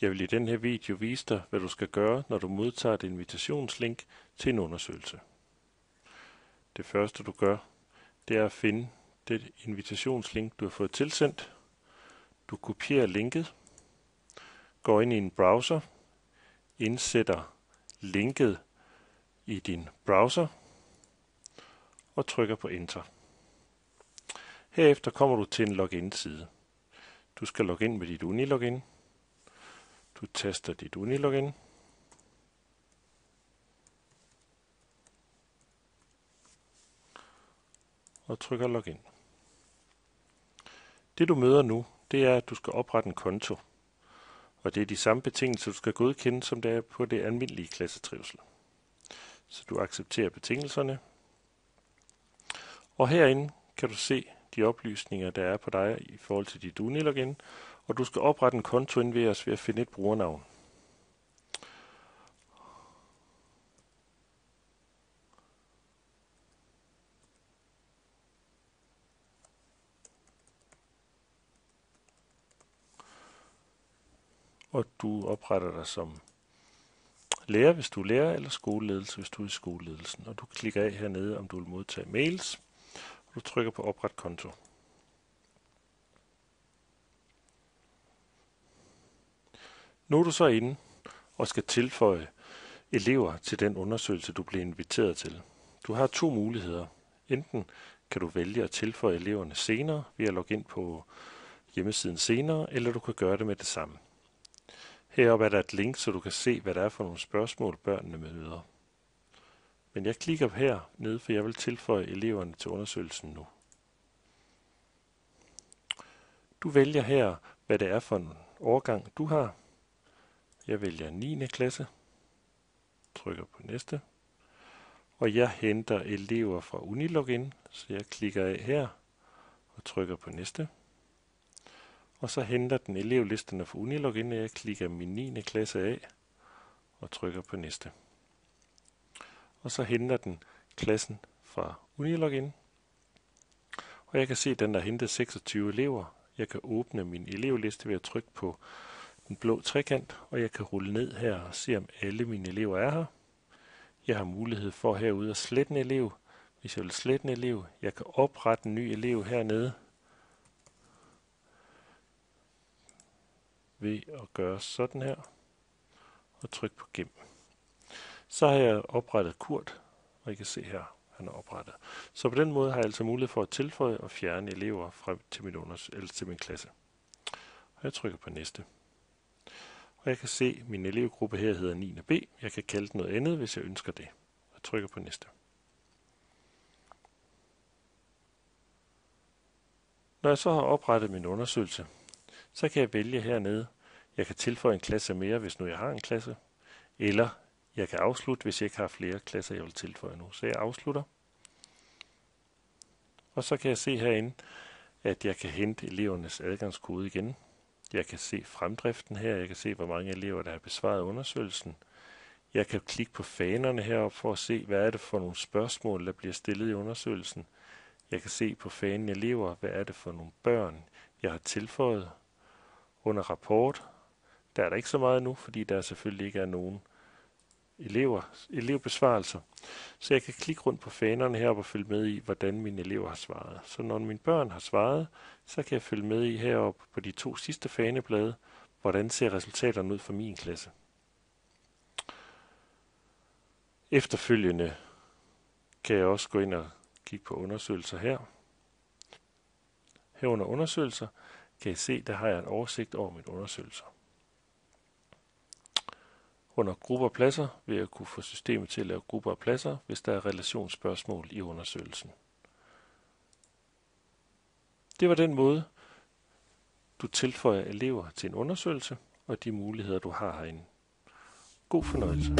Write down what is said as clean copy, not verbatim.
Jeg vil i den her video vise dig, hvad du skal gøre, når du modtager et invitationslink til en undersøgelse. Det første du gør, det er at finde det invitationslink, du har fået tilsendt. Du kopierer linket, går ind i en browser, indsætter linket i din browser og trykker på Enter. Herefter kommer du til en login-side. Du skal logge ind med dit Unilogin. Du taster dit Unilogin. Og trykker Login. Det du møder nu, det er, at du skal oprette en konto. Og det er de samme betingelser, du skal godkende, som det er på det almindelige klassetrivsel. Så du accepterer betingelserne. Og herinde kan du se de oplysninger, der er på dig i forhold til dit Unilogin. Og du skal oprette en konto ind ved at finde et brugernavn. Og du opretter dig som lærer, hvis du er lærer, eller skoleledelse, hvis du er i skoleledelsen. Og du klikker af hernede, om du vil modtage mails, og du trykker på Opret konto. Nu er du så inde og skal tilføje elever til den undersøgelse, du blev inviteret til. Du har to muligheder. Enten kan du vælge at tilføje eleverne senere ved at logge ind på hjemmesiden senere, eller du kan gøre det med det samme. Heroppe er der et link, så du kan se, hvad der er for nogle spørgsmål, børnene møder. Men jeg klikker her nede, for jeg vil tilføje eleverne til undersøgelsen nu. Du vælger her, hvad det er for en årgang, du har. Jeg vælger 9. klasse. Trykker på næste. Og jeg henter elever fra Unilogin, så jeg klikker af her og trykker på næste. Og så henter den elevlisterne fra Unilogin, og jeg klikker min 9. klasse af og trykker på næste. Og så henter den klassen fra Unilogin. Og jeg kan se, at den har hentet 26 elever. Jeg kan åbne min elevliste ved at trykke på den blå trekant, og jeg kan rulle ned her og se, om alle mine elever er her. Jeg har mulighed for herude at slette en elev, hvis jeg vil slette en elev. Jeg kan oprette en ny elev hernede ved at gøre sådan her og trykke på gem. Så har jeg oprettet Kurt, og I kan se her, han er oprettet. Så på den måde har jeg altså mulighed for at tilføje og fjerne elever frem til min klasse. Og jeg trykker på næste. Og jeg kan se, at min elevgruppe her hedder 9B. Jeg kan kalde den noget andet, hvis jeg ønsker det. Og trykker på næste. Når jeg så har oprettet min undersøgelse, så kan jeg vælge hernede. Jeg kan tilføje en klasse mere, hvis nu jeg har en klasse. Eller jeg kan afslutte, hvis jeg ikke har flere klasser, jeg vil tilføje nu. Så jeg afslutter. Og så kan jeg se herinde, at jeg kan hente elevernes adgangskode igen. Jeg kan se fremdriften her. Jeg kan se, hvor mange elever, der har besvaret undersøgelsen. Jeg kan klikke på fanerne heroppe for at se, hvad er det for nogle spørgsmål, der bliver stillet i undersøgelsen. Jeg kan se på fanen elever, hvad er det for nogle børn, jeg har tilføjet. Under rapport, der er der ikke så meget nu, fordi der selvfølgelig ikke er nogen elevbesvarelser. Så jeg kan klikke rundt på fanerne heroppe og følge med i, hvordan mine elever har svaret. Så når mine børn har svaret, så kan jeg følge med i heroppe på de 2 sidste faneblade, hvordan ser resultaterne ud for min klasse. Efterfølgende kan jeg også gå ind og kigge på undersøgelser her. Herunder undersøgelser kan I se, der har jeg en oversigt over mine undersøgelser. Under grupper og pladser vil jeg kunne få systemet til at lave grupper og pladser, hvis der er relationsspørgsmål i undersøgelsen. Det var den måde, du tilføjer elever til en undersøgelse, og de muligheder, du har herinde. God fornøjelse.